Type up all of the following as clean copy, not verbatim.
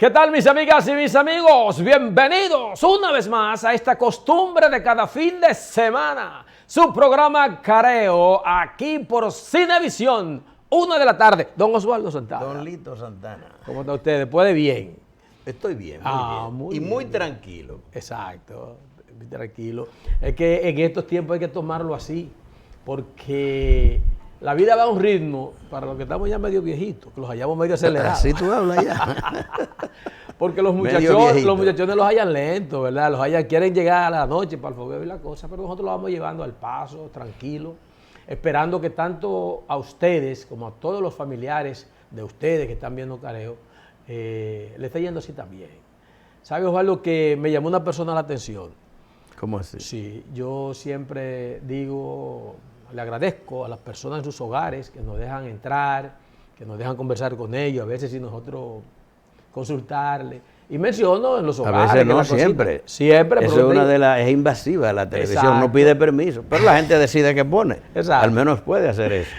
¿Qué tal, mis amigas y mis amigos? Bienvenidos una vez más a esta costumbre de cada fin de semana. Su programa Careo, aquí por Cinevisión, 1 de la tarde. Don Osvaldo Santana. Don Lito Santana. ¿Cómo está usted? Después de bien. Estoy bien, muy bien. Muy tranquilo. Exacto, muy tranquilo. Es que en estos tiempos hay que tomarlo así, porque la vida va a un ritmo, para los que estamos ya medio viejitos, que los hallamos medio acelerados. Así tú hablas ya. Porque los muchachones los hallan lentos, ¿verdad? Quieren llegar a la noche para el fogueo y la cosa, pero nosotros los vamos llevando al paso, tranquilo, esperando que tanto a ustedes como a todos los familiares de ustedes que están viendo Careo, le esté yendo así también. ¿Sabe, Osvaldo, que me llamó una persona la atención? ¿Cómo así? Sí, yo siempre digo, le agradezco a las personas en sus hogares que nos dejan entrar, que nos dejan conversar con ellos, a veces si nosotros consultarle. Y menciono en los hogares. A veces no, siempre. Siempre. Eso es invasiva la televisión, exacto, no pide permiso, pero la gente decide qué pone. Exacto. Al menos puede hacer eso.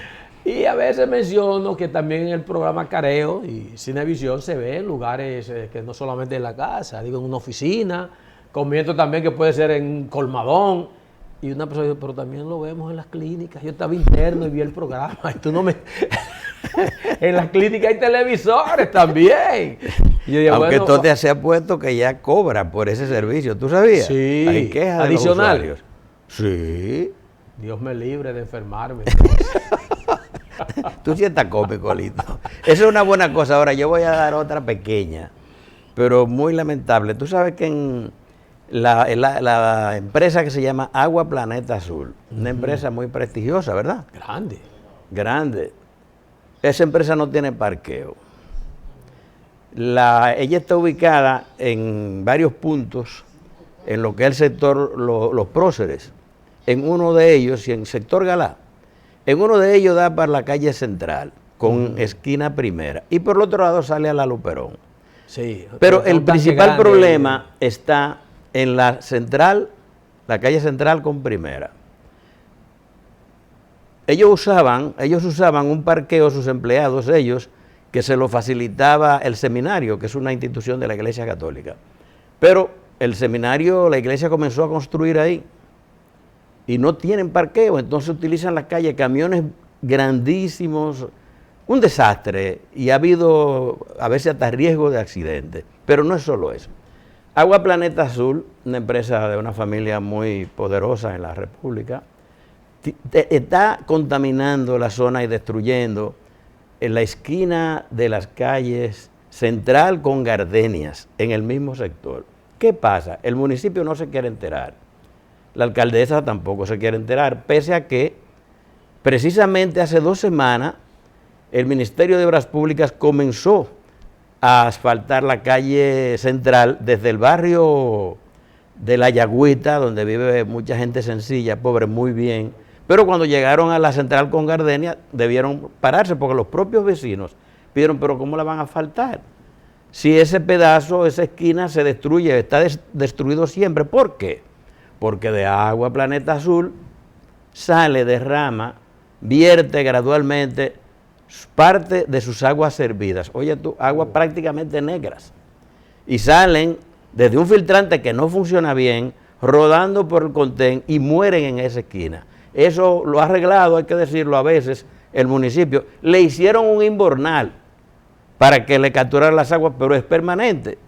Y a veces menciono que también en el programa Careo y Cinevisión se ve en lugares que no solamente en la casa, digo en una oficina, comento también que puede ser en un colmadón. Y una persona dice, pero también lo vemos en las clínicas. Yo estaba interno y vi el programa. Y tú no me... En las clínicas hay televisores también. Yo digo, aunque bueno, todo se ha puesto que ya cobra por ese servicio, ¿tú sabías? Sí. Hay quejas adicionales. Sí. Dios me libre de enfermarme. Tú sí estás cómico, Lito. Eso es una buena cosa. Ahora, yo voy a dar otra pequeña, pero muy lamentable. Tú sabes que en la empresa que se llama Agua Planeta Azul, una empresa muy prestigiosa, ¿verdad? Grande. Esa empresa no tiene parqueo. Ella está ubicada en varios puntos en lo que es el sector Los Próceres. En uno de ellos, y en el sector Galá, en uno de ellos da para la calle Central, con esquina Primera, y por el otro lado sale a la Luperón. Sí, pero el principal problema está en la Central, la calle Central con Primera. Ellos usaban un parqueo, sus empleados, que se lo facilitaba el seminario, que es una institución de la Iglesia Católica. Pero el seminario, la iglesia comenzó a construir ahí y no tienen parqueo, entonces utilizan las calles, camiones grandísimos, un desastre, y ha habido a veces hasta riesgo de accidente. Pero no es solo eso. Agua Planeta Azul, una empresa de una familia muy poderosa en la República, está contaminando la zona y destruyendo en la esquina de las calles Central con Gardenias, en el mismo sector. ¿Qué pasa? El municipio no se quiere enterar. La alcaldesa tampoco se quiere enterar, pese a que precisamente hace 2 semanas el Ministerio de Obras Públicas comenzó a asfaltar la calle Central desde el barrio de La Yagüita, donde vive mucha gente sencilla, pobre, muy bien. Pero cuando llegaron a la Central con Gardenia, debieron pararse, porque los propios vecinos pidieron, pero ¿cómo la van a asfaltar? Si ese pedazo, esa esquina se destruye, está destruido siempre. ¿Por qué? Porque de Agua Planeta Azul sale, derrama, vierte gradualmente parte de sus aguas servidas. Oye tú, aguas prácticamente negras. Y salen desde un filtrante que no funciona bien, rodando por el contén y mueren en esa esquina. Eso lo ha arreglado, hay que decirlo a veces, el municipio. Le hicieron un invernal para que le capturaran las aguas, pero es permanente.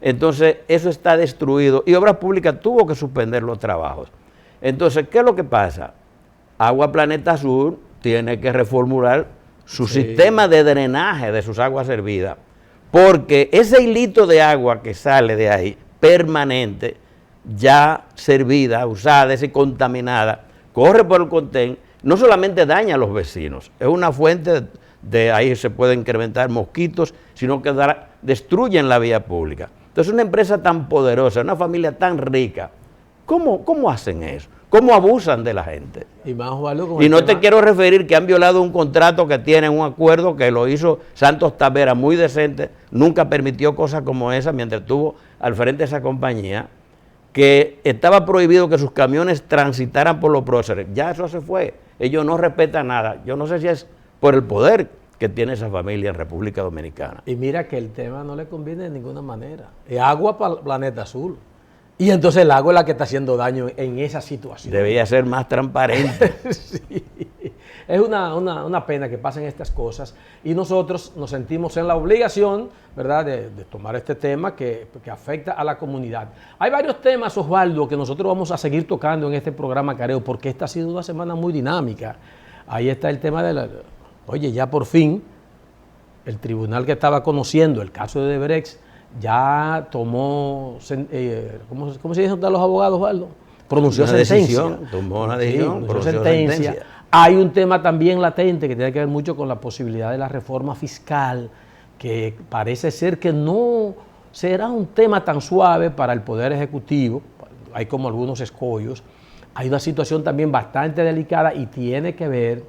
Entonces, eso está destruido y Obras Públicas tuvo que suspender los trabajos. Entonces, ¿qué es lo que pasa? Agua Planeta Azul tiene que reformular su sistema de drenaje de sus aguas servidas, porque ese hilito de agua que sale de ahí, permanente, ya servida, usada y contaminada, corre por el contén, no solamente daña a los vecinos, es una fuente de ahí se pueden incrementar mosquitos, sino que destruyen la vía pública. Entonces, una empresa tan poderosa, una familia tan rica, ¿cómo hacen eso? ¿Cómo abusan de la gente? Y no te quiero referir que han violado un contrato que tienen, un acuerdo que lo hizo Santos Tavera, muy decente, nunca permitió cosas como esa mientras estuvo al frente de esa compañía, que estaba prohibido que sus camiones transitaran por los próceres. Ya eso se fue, ellos no respetan nada. Yo no sé si es por el poder que tiene esa familia en República Dominicana. Y mira que el tema no le conviene de ninguna manera. Es agua para el planeta azul. Y entonces el agua es la que está haciendo daño en esa situación. Debería ser más transparente. Sí. Es una pena que pasen estas cosas y nosotros nos sentimos en la obligación, ¿verdad?, de tomar este tema que afecta a la comunidad. Hay varios temas, Osvaldo, que nosotros vamos a seguir tocando en este programa Careo, porque esta ha sido una semana muy dinámica. Ahí está el tema oye, ya por fin, el tribunal que estaba conociendo el caso de Odebrecht ya tomó, ¿cómo se dicen los abogados, Osvaldo? Pronunció sentencia. Tomó una decisión, pronunció sentencia. Hay un tema también latente que tiene que ver mucho con la posibilidad de la reforma fiscal, que parece ser que no será un tema tan suave para el Poder Ejecutivo. Hay como algunos escollos. Hay una situación también bastante delicada y tiene que ver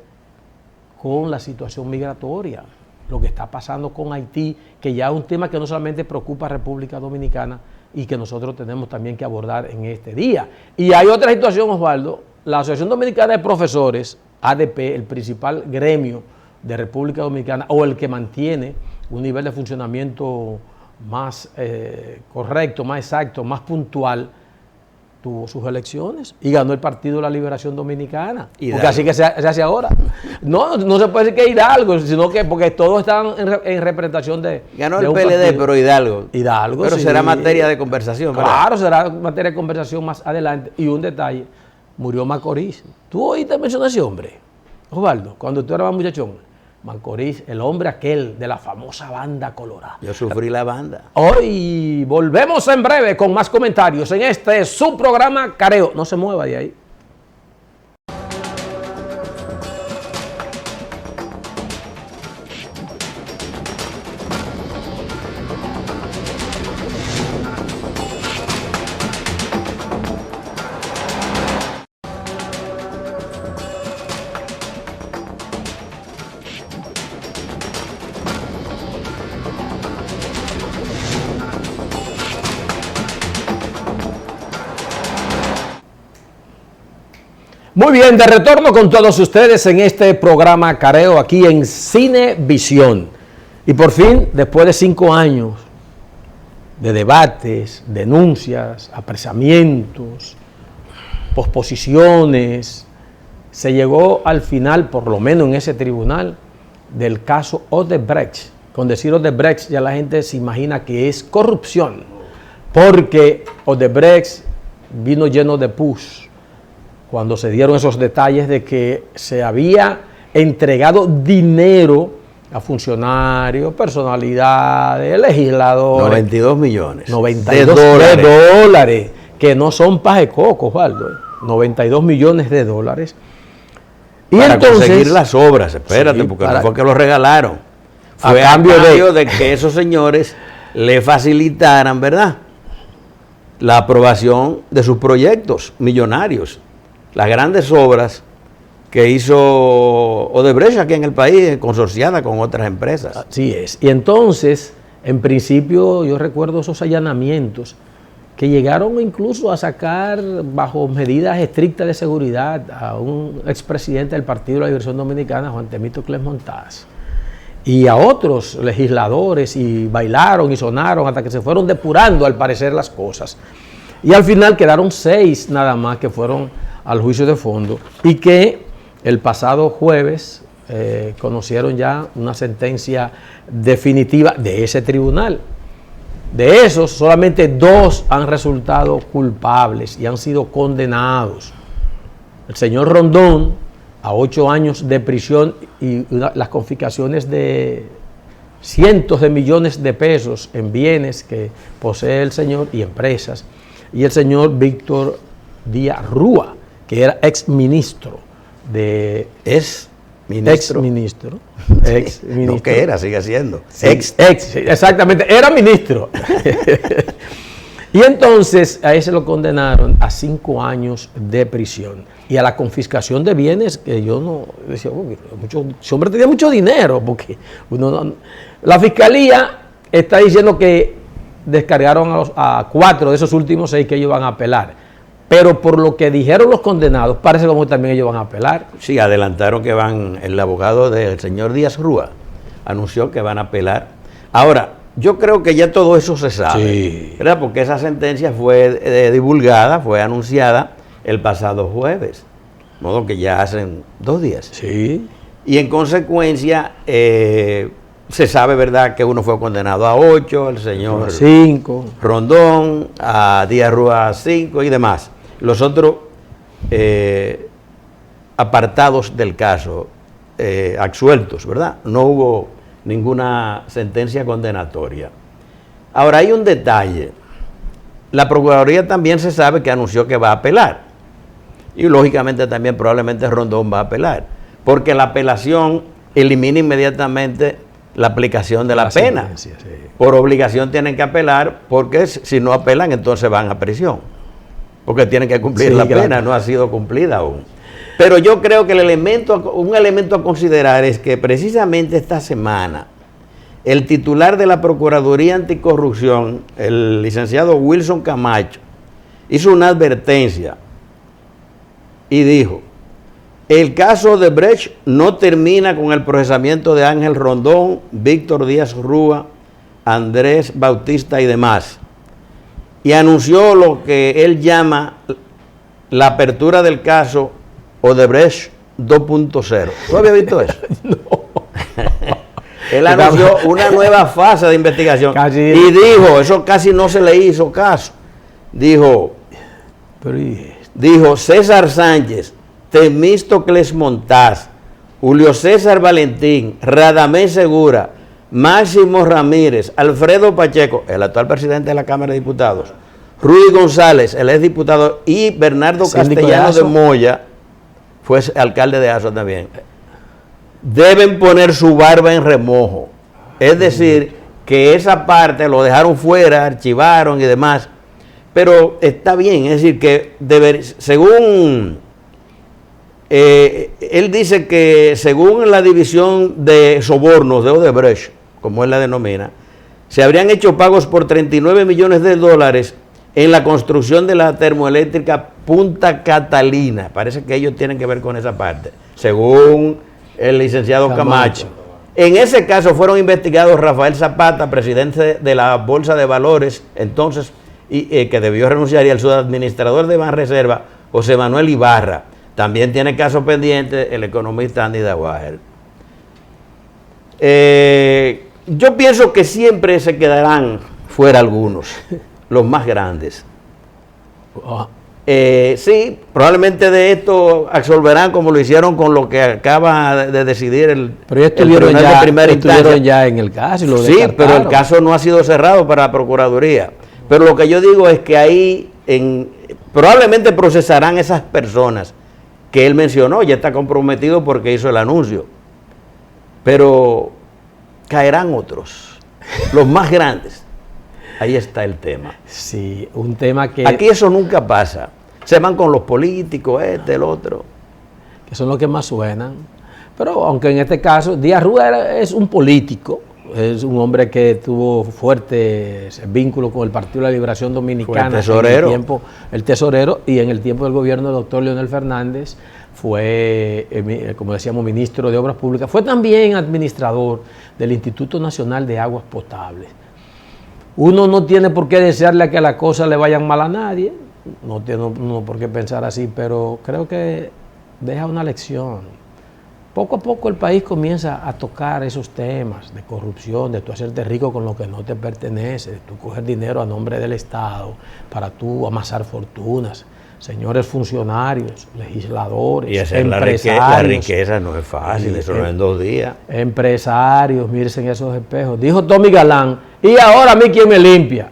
con la situación migratoria, lo que está pasando con Haití, que ya es un tema que no solamente preocupa a República Dominicana y que nosotros tenemos también que abordar en este día. Y hay otra situación, Osvaldo. La Asociación Dominicana de Profesores, ADP, el principal gremio de República Dominicana, o el que mantiene un nivel de funcionamiento más correcto, más exacto, más puntual, tuvo sus elecciones y ganó el Partido de la Liberación Dominicana. Porque así que se hace ahora. No se puede decir que Hidalgo, sino que porque todos están en representación de... Ganó el PLD, partido. Pero Hidalgo. Pero sí, será materia de conversación, ¿verdad? Claro, será materia de conversación más adelante. Y un detalle, murió Macorís. ¿Tú oíste mencionar a ese hombre, Osvaldo, cuando tú eras muchachón? Macorís, el hombre aquel de la famosa banda colorada. Yo sufrí la banda. Hoy volvemos en breve con más comentarios en este su programa Careo. No se mueva de ahí. Muy bien, de retorno con todos ustedes en este programa Careo aquí en Cinevisión. Y por fin, después de 5 años de debates, denuncias, apresamientos, posposiciones, se llegó al final, por lo menos en ese tribunal, del caso Odebrecht. Con decir Odebrecht ya la gente se imagina que es corrupción, porque Odebrecht vino lleno de pus cuando se dieron esos detalles de que se había entregado dinero a funcionarios, personalidades, legisladores. 92 millones. 92 de dólares, que no son paje coco, Osvaldo. 92 millones de dólares. Y para entonces, conseguir las obras, espérate, sí, porque no fue que lo regalaron. Fue a cambio de que esos señores le facilitaran, ¿verdad?, la aprobación de sus proyectos millonarios. Las grandes obras que hizo Odebrecht aquí en el país, consorciada con otras empresas. Así es. Y entonces, en principio, yo recuerdo esos allanamientos que llegaron incluso a sacar bajo medidas estrictas de seguridad a un expresidente del Partido de la Liberación Dominicana, Juan Temístocles Montaz, y a otros legisladores, y bailaron y sonaron hasta que se fueron depurando, al parecer, las cosas. Y al final quedaron 6 nada más que fueron al juicio de fondo y que el pasado jueves conocieron ya una sentencia definitiva de ese tribunal. De esos, solamente 2 han resultado culpables y han sido condenados. El señor Rondón a 8 años de prisión y las confiscaciones de cientos de millones de pesos en bienes que posee el señor y empresas. Y el señor Víctor Díaz Rúa, que era exministro de... Exministro. No que era, sigue siendo. Sí, exactamente, era ministro. Y entonces a ese lo condenaron a 5 años de prisión y a la confiscación de bienes, que yo no decía, ese hombre tenía mucho dinero, porque la fiscalía está diciendo que descargaron a 4 de esos últimos 6 que ellos van a apelar. Pero por lo que dijeron los condenados, parece como que también ellos van a apelar. Sí, adelantaron que van, el abogado del señor Díaz Rúa anunció que van a apelar. Ahora, yo creo que ya todo eso se sabe, Sí. ¿verdad? Porque esa sentencia fue divulgada, fue anunciada el pasado jueves, de modo que ya hacen 2 días. Sí. Y en consecuencia, se sabe, ¿verdad?, que uno fue condenado a 8, el señor 5. Rondón, a Díaz Rúa 5 y demás. Los otros apartados del caso, absueltos, ¿verdad? No hubo ninguna sentencia condenatoria. Ahora, hay un detalle. La Procuraduría también se sabe que anunció que va a apelar. Y lógicamente también probablemente Rondón va a apelar. Porque la apelación elimina inmediatamente la aplicación de la pena. Sí. Por obligación tienen que apelar, porque si no apelan entonces van a prisión. Porque tienen que cumplir la pena, no ha sido cumplida aún. Pero yo creo que un elemento a considerar es que precisamente esta semana el titular de la Procuraduría Anticorrupción, el licenciado Wilson Camacho, hizo una advertencia y dijo: el caso de Brecht no termina con el procesamiento de Ángel Rondón, Víctor Díaz Rúa, Andrés Bautista y demás. Y anunció lo que él llama la apertura del caso Odebrecht 2.0. ¿Tú habías visto eso? No. Él anunció una nueva fase de investigación. Casi. Y dijo, eso casi no se le hizo caso. Dijo César Sánchez, Temístocles Montaz, Julio César Valentín, Radamés Segura, Máximo Ramírez, Alfredo Pacheco, el actual presidente de la Cámara de Diputados, Rudy González, el exdiputado, y Bernardo Castellano de Moya, fue alcalde de Aso también, deben poner su barba en remojo. Es decir, que esa parte lo dejaron fuera, archivaron y demás, pero está bien, es decir, que según él dice que según la división de sobornos de Odebrecht, como él la denomina, se habrían hecho pagos por 39 millones de dólares en la construcción de la termoeléctrica Punta Catalina. Parece que ellos tienen que ver con esa parte, según el licenciado Camacho. En ese caso fueron investigados Rafael Zapata, presidente de la Bolsa de Valores, entonces, que debió renunciar, y el subadministrador de Banreserva, José Manuel Ibarra. También tiene caso pendiente el economista Andy Dawager. Yo pienso que siempre se quedarán fuera algunos, los más grandes. Sí, probablemente de esto absolverán como lo hicieron con lo que acaba de decidir el Tribunal de Primera Instancia. Ya en el caso y lo descartaron. Sí, pero el caso no ha sido cerrado para la Procuraduría. Pero lo que yo digo es que ahí probablemente procesarán esas personas que él mencionó, ya está comprometido porque hizo el anuncio. Pero caerán otros, los más grandes. Ahí está el tema. Sí, un tema que... Aquí eso nunca pasa. Se van con los políticos, el otro. Que son los que más suenan. Pero aunque en este caso, Díaz Rúa es un político, es un hombre que tuvo fuertes vínculos con el Partido de la Liberación Dominicana. Fue el tesorero. El tesorero, y en el tiempo del gobierno del doctor Leonel Fernández fue, como decíamos, ministro de Obras Públicas. Fue también administrador del Instituto Nacional de Aguas Potables. Uno no tiene por qué desearle a que las cosas le vayan mal a nadie, no tiene uno por qué pensar así, pero creo que deja una lección. Poco a poco el país comienza a tocar esos temas de corrupción, de tú hacerte rico con lo que no te pertenece, de tú coger dinero a nombre del Estado para tú amasar fortunas. Señores funcionarios, legisladores, y hacer empresarios. La riqueza no es fácil, eso no es en 2 días. Empresarios, mírense en esos espejos. Dijo Tommy Galán, ¿y ahora a mí quién me limpia?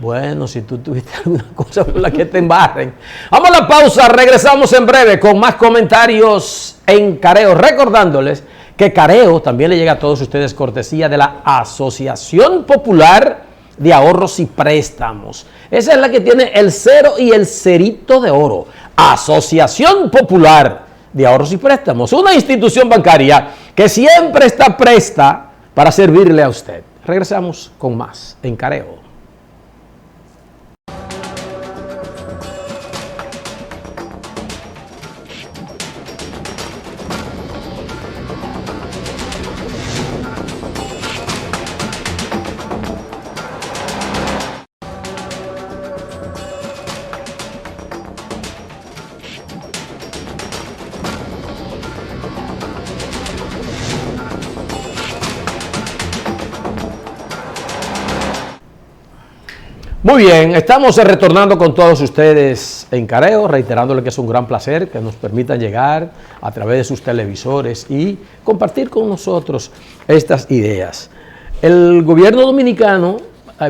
Bueno, si tú tuviste alguna cosa por la que te embarren. Vamos a la pausa, regresamos en breve con más comentarios en Careo. Recordándoles que Careo también le llega a todos ustedes cortesía de la Asociación Popular de Ahorros y Préstamos. Esa es la que tiene el 0 y el cerito de oro. Asociación Popular de Ahorros y Préstamos, una institución bancaria que siempre está presta para servirle a usted. Regresamos con más en Careo. Muy bien, estamos retornando con todos ustedes en Careo, reiterándole que es un gran placer que nos permitan llegar a través de sus televisores y compartir con nosotros estas ideas. El gobierno dominicano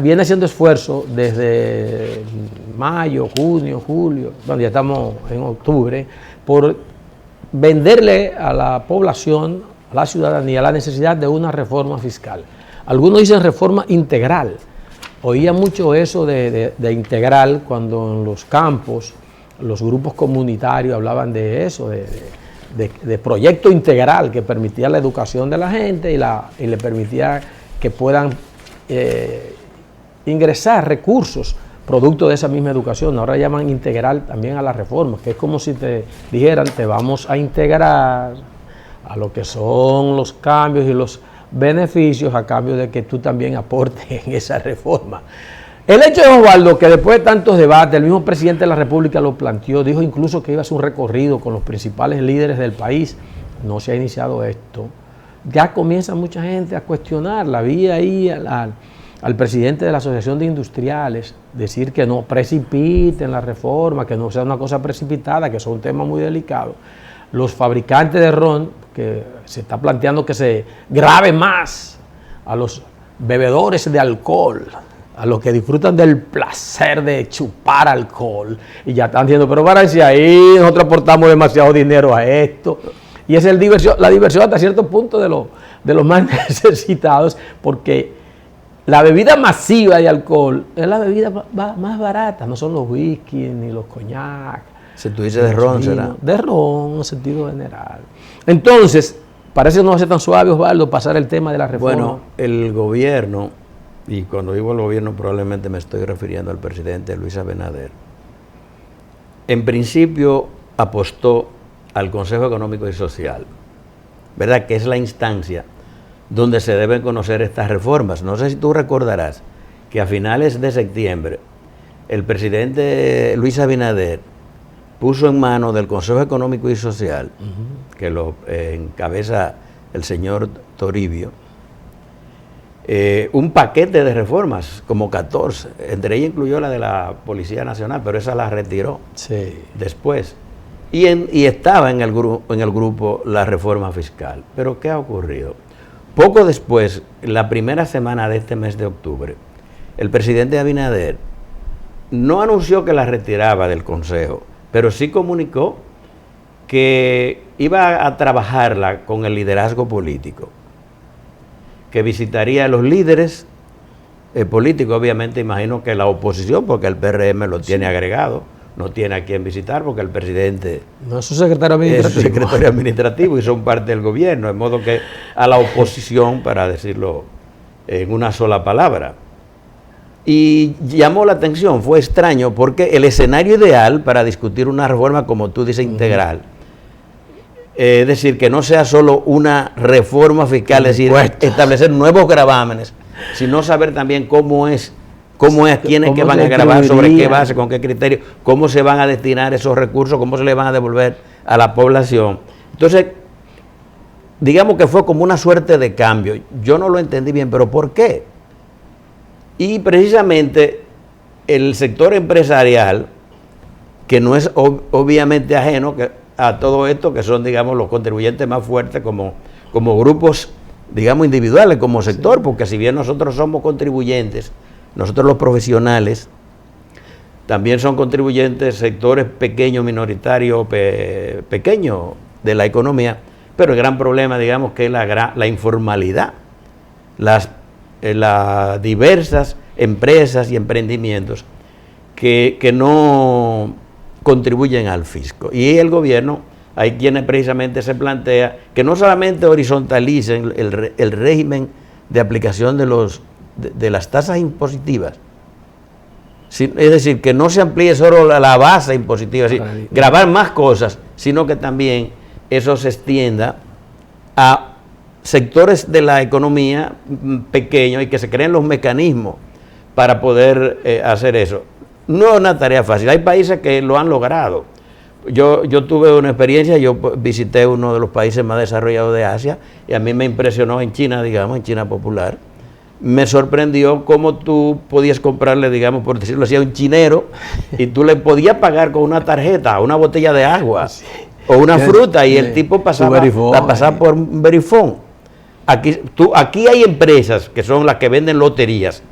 viene haciendo esfuerzo desde mayo, junio, julio, bueno, ya estamos en octubre, por venderle a la población, a la ciudadanía, la necesidad de una reforma fiscal. Algunos dicen reforma integral. Oía mucho eso de integral cuando en los campos, los grupos comunitarios hablaban de eso, de proyecto integral que permitía la educación de la gente y le permitía que puedan ingresar recursos producto de esa misma educación. Ahora llaman integral también a la reforma, que es como si te dijeran, te vamos a integrar a lo que son los cambios y los beneficios a cambio de que tú también aportes en esa reforma. El hecho de Osvaldo, que después de tantos debates, el mismo presidente de la República lo planteó, dijo incluso que iba a hacer un recorrido con los principales líderes del país. No se ha iniciado esto. Ya comienza mucha gente a cuestionarla. Vi ahí al presidente de la Asociación de Industriales decir que no precipiten la reforma, que no sea una cosa precipitada, que es un tema muy delicado. Los fabricantes de ron, que se está planteando que se grave más a los bebedores de alcohol, a los que disfrutan del placer de chupar alcohol, y ya están diciendo, pero para si ahí nosotros aportamos demasiado dinero a esto, y es la diversión hasta cierto punto de los más necesitados, porque la bebida masiva de alcohol es la bebida más barata, no son los whisky ni los coñac. Si tú dices de ron, será. De ron, en sentido general. Entonces, parece no ser tan suave, Osvaldo, pasar el tema de la reforma. Bueno, el gobierno, y cuando digo el gobierno probablemente me estoy refiriendo al presidente Luis Abinader, en principio apostó al Consejo Económico y Social, ¿verdad? Que es la instancia donde se deben conocer estas reformas. No sé si tú recordarás que a finales de septiembre el presidente Luis Abinader puso en manos del Consejo Económico y Social, que lo encabeza el señor Toribio, un paquete de reformas, como 14, entre ellas incluyó la de la Policía Nacional, pero esa la retiró después. Y estaba en el grupo la reforma fiscal. Pero ¿qué ha ocurrido? Poco después, la primera semana de este mes de octubre, el presidente Abinader no anunció que la retiraba del Consejo, pero sí comunicó que iba a trabajarla con el liderazgo político, que visitaría a los líderes políticos, obviamente imagino que la oposición, porque el PRM lo tiene agregado, no tiene a quien visitar porque el presidente no es su secretario administrativo. Es su secretario administrativo y son parte del gobierno, de modo que a la oposición, para decirlo en una sola palabra. Y llamó la atención, fue extraño, porque el escenario ideal para discutir una reforma, como tú dices, integral, es decir, que no sea solo una reforma fiscal, es decir, establecer nuevos gravámenes, sino saber también cómo es quiénes que van a gravar, sobre qué base, con qué criterio, cómo se van a destinar esos recursos, cómo se le van a devolver a la población. Entonces, digamos que fue como una suerte de cambio. Yo no lo entendí bien, pero ¿por qué? Y precisamente el sector empresarial, que no es obviamente ajeno a todo esto, que son, digamos, los contribuyentes más fuertes como grupos, digamos, individuales, como sector, porque si bien nosotros somos contribuyentes, nosotros los profesionales, también son contribuyentes sectores pequeños, minoritarios, pequeños de la economía, pero el gran problema, digamos, que es la informalidad, las diversas empresas y emprendimientos que no contribuyen al fisco. Y el gobierno, hay quienes precisamente se plantea que no solamente horizontalicen el régimen de aplicación de las tasas impositivas, es decir, que no se amplíe solo la base impositiva, es decir, grabar más cosas, sino que también eso se extienda a sectores de la economía pequeños y que se creen los mecanismos para poder hacer eso. No es una tarea fácil, hay países que lo han logrado. Yo tuve una experiencia, yo visité uno de los países más desarrollados de Asia y a mí me impresionó en China, digamos, en China popular, me sorprendió cómo tú podías comprarle, digamos, por decirlo así, a un chinero y tú le podías pagar con una tarjeta, una botella de agua o una fruta y el tipo pasaba por un verifón. Aquí hay empresas que son las que venden loterías,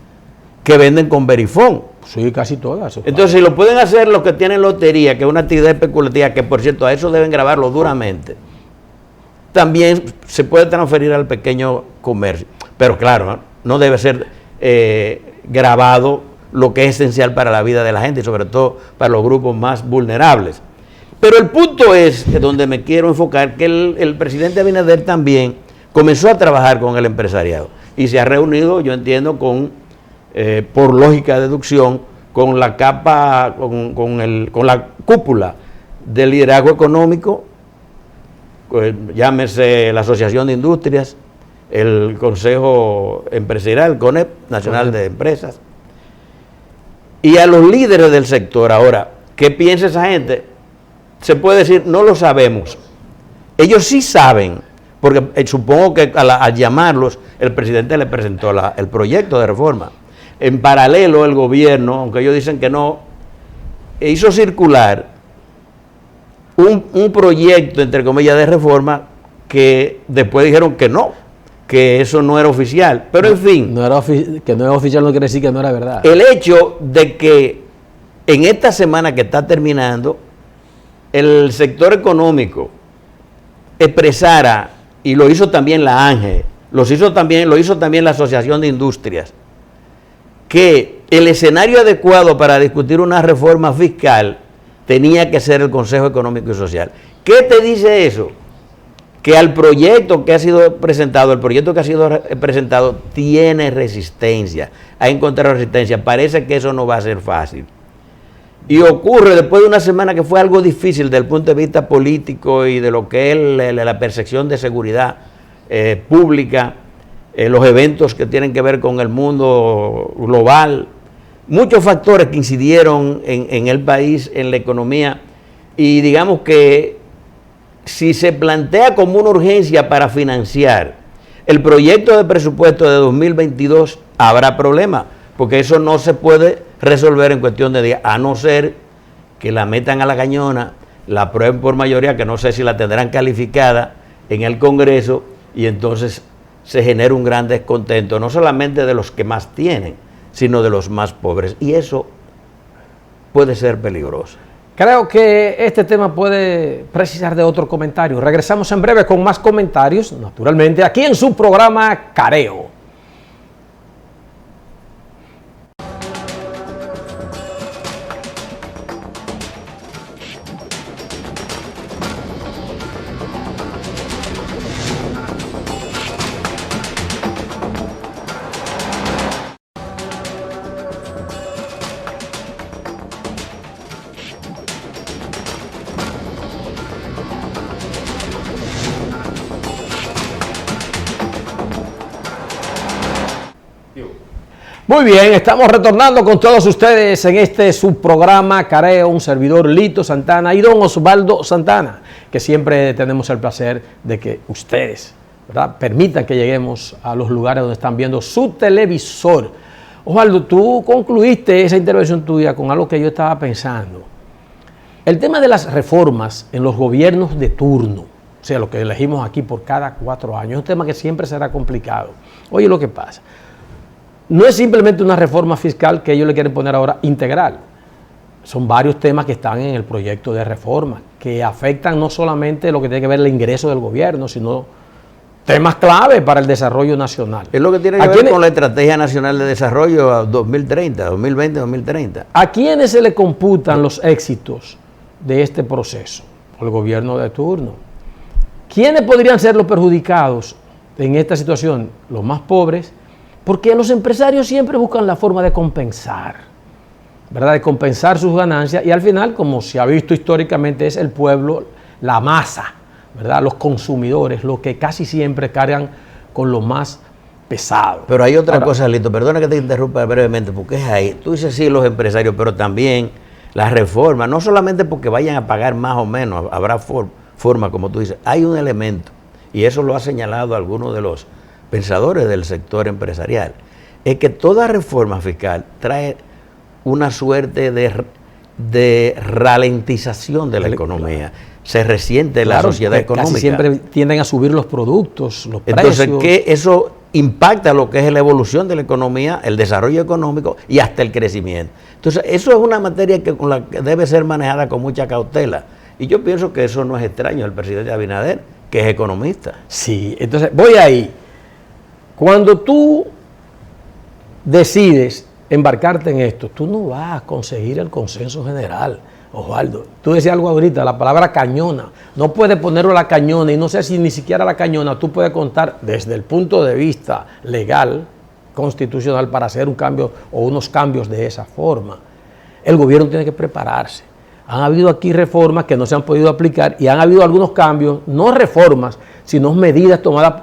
que venden con verifón. Sí, casi todas. Entonces, si lo pueden hacer los que tienen lotería, que es una actividad especulativa, que por cierto a eso deben grabarlo duramente, también se puede transferir al pequeño comercio. Pero claro, no debe ser grabado lo que es esencial para la vida de la gente y sobre todo para los grupos más vulnerables. Pero el punto es, donde me quiero enfocar, que el presidente Abinader también comenzó a trabajar con el empresariado y se ha reunido, yo entiendo, por lógica de deducción, con la capa, con la cúpula del liderazgo económico, llámese la Asociación de Industrias, el Consejo Empresarial, el CONEP, Nacional de Empresas, y a los líderes del sector. Ahora, ¿qué piensa esa gente? Se puede decir, no lo sabemos. Ellos sí saben, porque supongo que al llamarlos, el presidente le presentó el proyecto de reforma. En paralelo, el gobierno, aunque ellos dicen que no, hizo circular un proyecto, entre comillas, de reforma que después dijeron que no, que eso no era oficial. Pero en fin. Que no era oficial no quiere decir que no era verdad. El hecho de que en esta semana que está terminando, el sector económico expresara, y lo hizo también la ANGE, lo hizo también la Asociación de Industrias, que el escenario adecuado para discutir una reforma fiscal tenía que ser el Consejo Económico y Social. ¿Qué te dice eso? Que al proyecto que ha sido presentado, tiene resistencia, ha encontrado resistencia. Parece que eso no va a ser fácil. Y ocurre después de una semana que fue algo difícil desde el punto de vista político y de lo que es la percepción de seguridad pública, los eventos que tienen que ver con el mundo global, muchos factores que incidieron en el país, en la economía, y digamos que si se plantea como una urgencia para financiar el proyecto de presupuesto de 2022, habrá problema, porque eso no se puede resolver en cuestión de días, a no ser que la metan a la cañona, la aprueben por mayoría, que no sé si la tendrán calificada en el Congreso, y entonces se genera un gran descontento, no solamente de los que más tienen, sino de los más pobres. Y eso puede ser peligroso. Creo que este tema puede precisar de otro comentario. Regresamos en breve con más comentarios, naturalmente, aquí en su programa Careo. Muy bien, estamos retornando con todos ustedes en este subprograma Careo, un servidor Lito Santana y don Osvaldo Santana, que siempre tenemos el placer de que ustedes, ¿verdad?, permitan que lleguemos a los lugares donde están viendo su televisor. Osvaldo, tú concluiste esa intervención tuya con algo que yo estaba pensando. El tema de las reformas en los gobiernos de turno, o sea, lo que elegimos aquí por cada 4 años, es un tema que siempre será complicado. Oye, lo que pasa, no es simplemente una reforma fiscal que ellos le quieren poner ahora integral. Son varios temas que están en el proyecto de reforma, que afectan no solamente lo que tiene que ver el ingreso del gobierno, sino temas clave para el desarrollo nacional. Es lo que tiene que ver con la Estrategia Nacional de Desarrollo 2030, 2020-2030. ¿A quiénes se le computan los éxitos de este proceso? El gobierno de turno. ¿Quiénes podrían ser los perjudicados en esta situación? Los más pobres, porque los empresarios siempre buscan la forma de compensar, ¿verdad?, de compensar sus ganancias, y al final, como se ha visto históricamente, es el pueblo, la masa, ¿verdad?, los consumidores, los que casi siempre cargan con lo más pesado. Pero hay otra cosa, Lito, perdona que te interrumpa brevemente, porque es ahí, tú dices sí los empresarios, pero también las reformas, no solamente porque vayan a pagar más o menos, habrá forma, como tú dices, hay un elemento, y eso lo ha señalado algunos de los pensadores del sector empresarial, es que toda reforma fiscal trae una suerte de ralentización de la economía. Se resiente la sociedad económica. Casi siempre tienden a subir los productos, los Entonces, precios. que eso impacta lo que es la evolución de la economía, el desarrollo económico y hasta el crecimiento. Entonces, eso es una materia con la que debe ser manejada con mucha cautela. Y yo pienso que eso no es extraño al presidente Abinader, que es economista. Sí, entonces voy ahí. Cuando tú decides embarcarte en esto, tú no vas a conseguir el consenso general, Osvaldo. Tú decías algo ahorita, la palabra cañona. No puedes ponerlo a la cañona, y no sé si ni siquiera a la cañona tú puedes contar desde el punto de vista legal, constitucional, para hacer un cambio o unos cambios de esa forma. El gobierno tiene que prepararse. Han habido aquí reformas que no se han podido aplicar y han habido algunos cambios, no reformas, sino medidas tomadas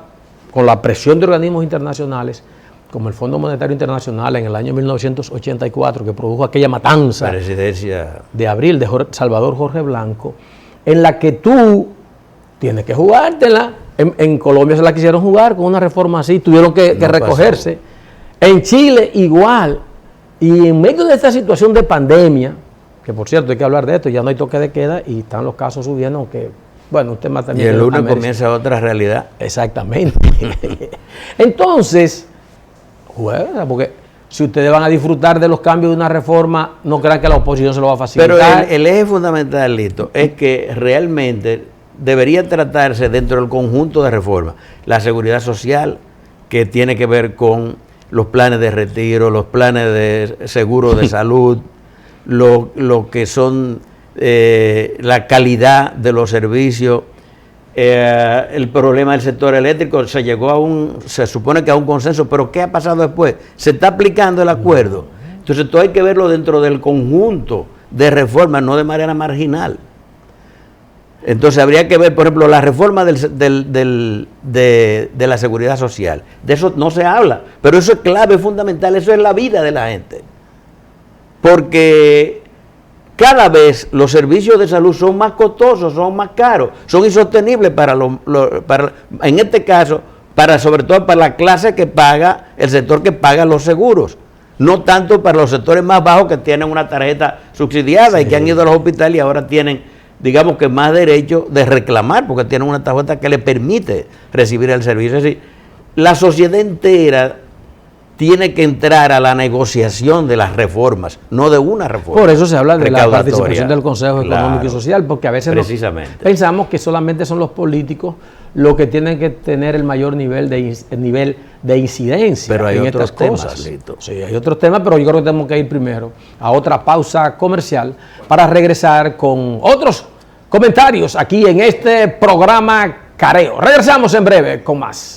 con la presión de organismos internacionales, como el Fondo Monetario Internacional en el año 1984, que produjo aquella matanza de abril de Salvador Jorge Blanco, en la que tú tienes que jugártela. En Colombia se la quisieron jugar con una reforma así, tuvieron que recogerse. En Chile igual. Y en medio de esta situación de pandemia, que por cierto hay que hablar de esto, ya no hay toque de queda y están los casos subiendo, aunque, bueno, un tema también... Y el lunes comienza otra realidad. Exactamente. Entonces, juega, porque si ustedes van a disfrutar de los cambios de una reforma, no crean que la oposición se lo va a facilitar. Pero el eje fundamental, Lito, es que realmente debería tratarse dentro del conjunto de reformas. La seguridad social, que tiene que ver con los planes de retiro, los planes de seguro de salud, lo que son la calidad de los servicios, el problema del sector eléctrico. Se supone que a un consenso, pero ¿qué ha pasado después? Se está aplicando el acuerdo. Entonces todo hay que verlo dentro del conjunto de reformas, no de manera marginal. Entonces habría que ver, por ejemplo, la reforma de la seguridad social. De eso no se habla, pero eso es clave, es fundamental, eso es la vida de la gente. Porque cada vez los servicios de salud son más costosos, son más caros, son insostenibles en este caso, sobre todo para la clase que paga, el sector que paga los seguros. No tanto para los sectores más bajos que tienen una tarjeta subsidiada y que han ido a los hospitales y ahora tienen, digamos que más derecho de reclamar porque tienen una tarjeta que le permite recibir el servicio. Es decir, la sociedad entera tiene que entrar a la negociación de las reformas, no de una reforma. Por eso se habla de la participación del Consejo Económico y Social, porque a veces pensamos que solamente son los políticos los que tienen que tener el mayor nivel de incidencia. Pero hay en otros estas temas, cosas. Lito. Sí, hay otros temas, pero yo creo que tenemos que ir primero a otra pausa comercial para regresar con otros comentarios aquí en este programa Careo. Regresamos en breve con más.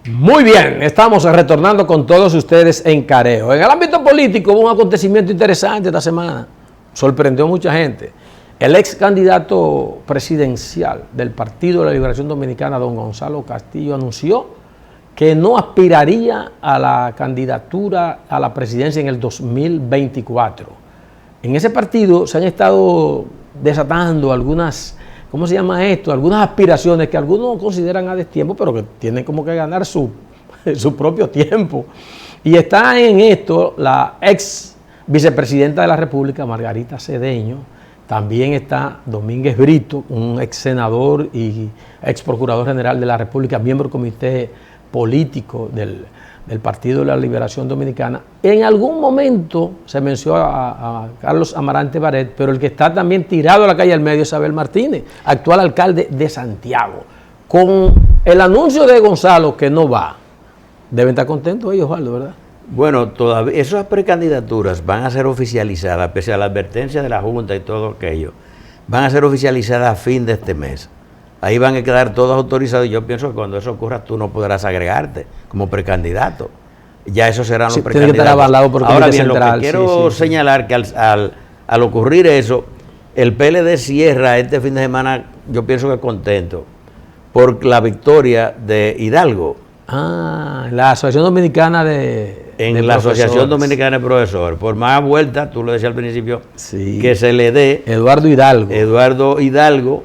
Muy bien, estamos retornando con todos ustedes en Careo. En el ámbito político hubo un acontecimiento interesante esta semana. Sorprendió a mucha gente. El ex candidato presidencial del Partido de la Liberación Dominicana, don Gonzalo Castillo, anunció que no aspiraría a la candidatura a la presidencia en el 2024. En ese partido se han estado desatando algunas, ¿cómo se llama esto? Algunas aspiraciones que algunos consideran a destiempo, pero que tienen como que ganar su propio tiempo. Y está en esto la ex vicepresidenta de la República, Margarita Cedeño. También está Domínguez Brito, un ex senador y ex procurador general de la República, miembro del comité político del Partido de la Liberación Dominicana. En algún momento se mencionó a Carlos Amarante Baret, pero el que está también tirado a la calle al medio es Abel Martínez, actual alcalde de Santiago. Con el anuncio de Gonzalo que no va, deben estar contentos ellos, Osvaldo, ¿verdad? Bueno, todavía esas precandidaturas van a ser oficializadas, pese a la advertencia de la Junta y todo aquello, van a ser oficializadas a fin de este mes. Ahí van a quedar todos autorizados y yo pienso que cuando eso ocurra tú no podrás agregarte como precandidato. Ya esos serán los precandidatos. Tiene que estar avalado por Ahora bien, central, lo que quiero señalar que al ocurrir eso, el PLD cierra este fin de semana, yo pienso que contento, por la victoria de Hidalgo. La Asociación Dominicana de la Asociación Dominicana de Profesores. Por más vueltas, tú lo decías al principio, que se le dé Eduardo Hidalgo,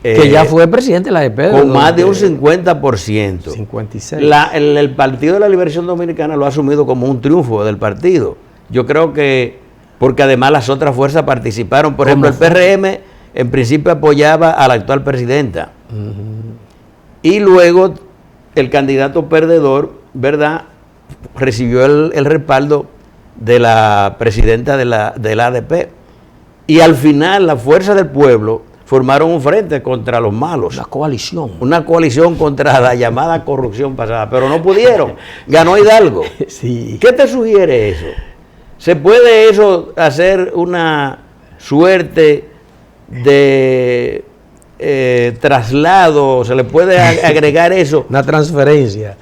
que ya fue presidente de la ADP. Con más de un 50%. 56. El Partido de la Liberación Dominicana lo ha asumido como un triunfo del partido. Yo creo que, porque además las otras fuerzas participaron. Por ejemplo, el PRM en principio apoyaba a la actual presidenta. Y luego el candidato perdedor, ¿verdad?, recibió el respaldo de la presidenta de la ADP. Y al final la fuerza del pueblo formaron un frente contra los malos. Una coalición contra la llamada corrupción pasada, pero no pudieron. Ganó Hidalgo. Sí. ¿Qué te sugiere eso? ¿Se puede eso hacer una suerte de traslado? ¿Se le puede agregar eso? Una transferencia.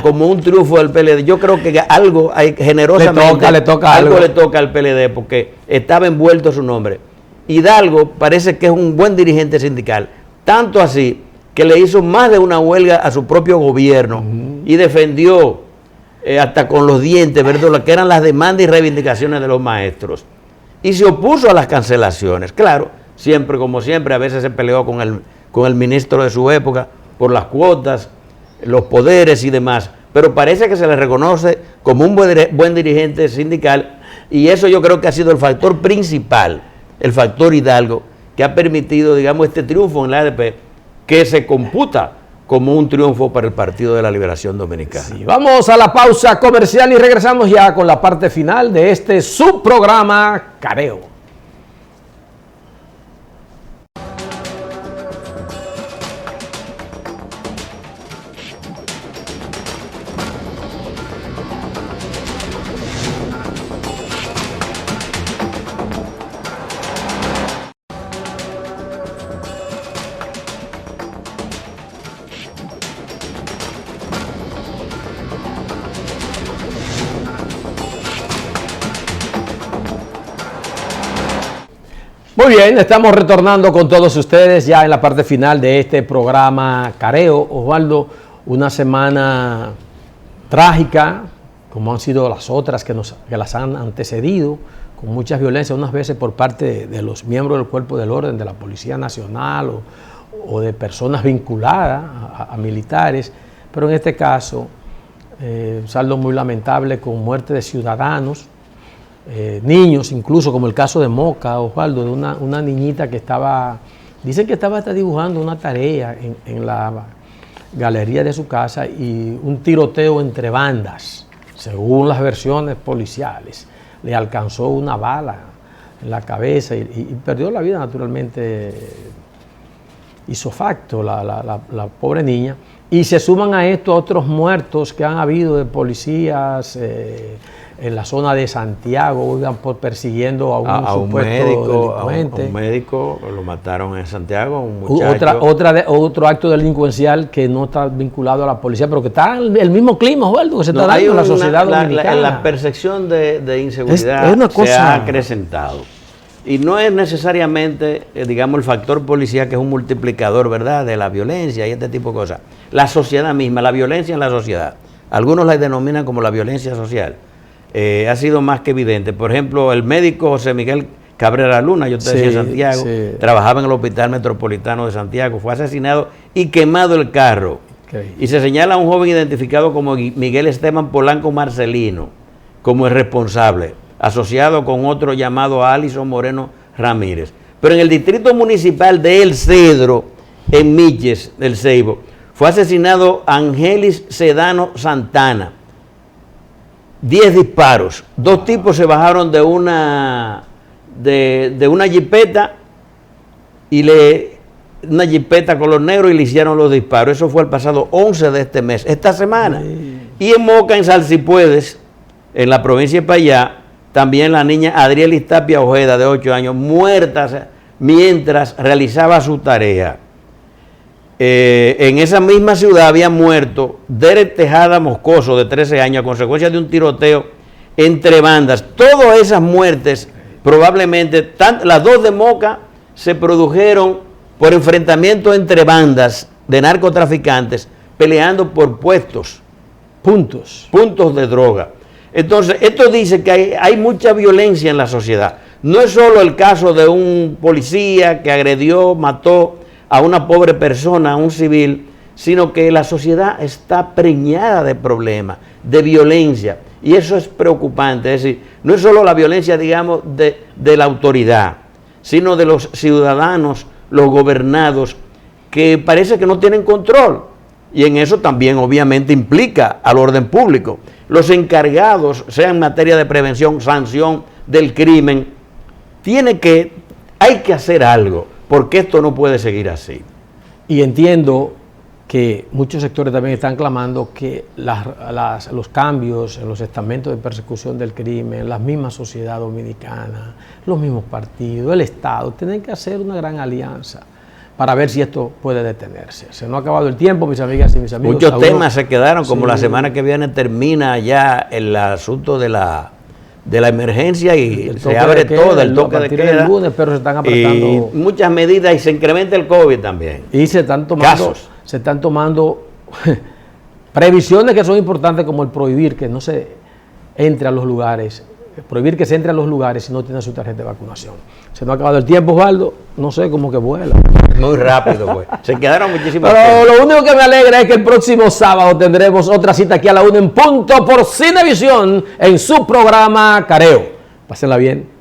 Como un triunfo del PLD. Yo creo que algo generosamente le toca algo le toca al PLD porque estaba envuelto su nombre. Hidalgo parece que es un buen dirigente sindical, tanto así que le hizo más de una huelga a su propio gobierno y defendió hasta con los dientes, ¿verdad?, lo que eran las demandas y reivindicaciones de los maestros. Y se opuso a las cancelaciones. Claro, siempre, como siempre, a veces se peleó con el ministro de su época por las cuotas, los poderes y demás. Pero parece que se le reconoce como un buen dirigente sindical y eso yo creo que ha sido el factor principal, el factor Hidalgo, que ha permitido, digamos, este triunfo en la ADP, que se computa como un triunfo para el Partido de la Liberación Dominicana. Sí, vamos a la pausa comercial y regresamos ya con la parte final de este subprograma Careo. Muy bien, estamos retornando con todos ustedes ya en la parte final de este programa Careo. Osvaldo, una semana trágica, como han sido las otras que las han antecedido, con muchas violencias, unas veces por parte de los miembros del Cuerpo del Orden, de la Policía Nacional o de personas vinculadas a militares, pero en este caso, un saldo muy lamentable con muerte de ciudadanos. Niños, incluso como el caso de Moca, Osvaldo, de una niñita que dicen que estaba hasta dibujando una tarea en la galería de su casa y un tiroteo entre bandas, según las versiones policiales. Le alcanzó una bala en la cabeza y perdió la vida naturalmente, hizo facto la pobre niña. Y se suman a esto otros muertos que han habido de policías en la zona de Santiago, persiguiendo a un supuesto delincuente. A un médico lo mataron en Santiago, un muchacho. Otro acto delincuencial que no está vinculado a la policía, pero que está en el mismo clima, Osvaldo, que se está dando en la sociedad dominicana. La percepción de inseguridad es una cosa, se ha acrecentado. Y no es necesariamente, digamos, el factor policía que es un multiplicador, ¿verdad?, de la violencia y este tipo de cosas. La sociedad misma, la violencia en la sociedad. Algunos la denominan como la violencia social. Ha sido más que evidente. Por ejemplo, el médico José Miguel Cabrera Luna, yo te decía en Santiago, trabajaba en el Hospital Metropolitano de Santiago, fue asesinado y quemado el carro. Y se señala a un joven identificado como Miguel Esteban Polanco Marcelino como el responsable, asociado con otro llamado Alison Moreno Ramírez. Pero en el distrito municipal de El Cedro, en Miches, del Ceibo, fue asesinado Angelis Sedano Santana. 10 disparos. Dos tipos se bajaron de una jipeta una jipeta color negro y le hicieron los disparos. Eso fue el pasado 11 de este mes, esta semana. Y en Moca, en Salsipuedes, en la provincia de Payá, también la niña Adrielis Tapia Ojeda, de 8 años, muerta mientras realizaba su tarea. en esa misma ciudad había muerto Derek Tejada Moscoso, de 13 años, a consecuencia de un tiroteo entre bandas. Todas esas muertes, probablemente, las dos de Moca, se produjeron por enfrentamientos entre bandas de narcotraficantes peleando por puntos de droga. Entonces, esto dice que hay mucha violencia en la sociedad. No es solo el caso de un policía que agredió, mató a una pobre persona, a un civil, sino que la sociedad está preñada de problemas, de violencia, y eso es preocupante. Es decir, no es solo la violencia, digamos, de la autoridad, sino de los ciudadanos, los gobernados, que parece que no tienen control, y en eso también obviamente implica al orden público. Los encargados, sea en materia de prevención, sanción del crimen, hay que hacer algo, porque esto no puede seguir así. Y entiendo que muchos sectores también están clamando que los cambios en los estamentos de persecución del crimen, la misma sociedad dominicana, los mismos partidos, el Estado, tienen que hacer una gran alianza para ver si esto puede detenerse. Se nos ha acabado el tiempo, mis amigas y mis amigos. Muchos temas se quedaron, como la semana que viene termina ya el asunto de la emergencia y se abre todo, el toque de queda. El lunes, pero se están apretando. Y muchas medidas y se incrementa el COVID también. Y se están tomando previsiones que son importantes, como el prohibir que no se entre a los lugares, prohibir que se entre a los lugares si no tiene su tarjeta de vacunación. Se nos ha acabado el tiempo, Osvaldo. No sé, como que vuela. Muy rápido, pues. Se quedaron muchísimas Pero lo único que me alegra es que el próximo sábado tendremos otra cita aquí a la 1 en punto por Cinevisión en su programa Careo. Pásenla bien.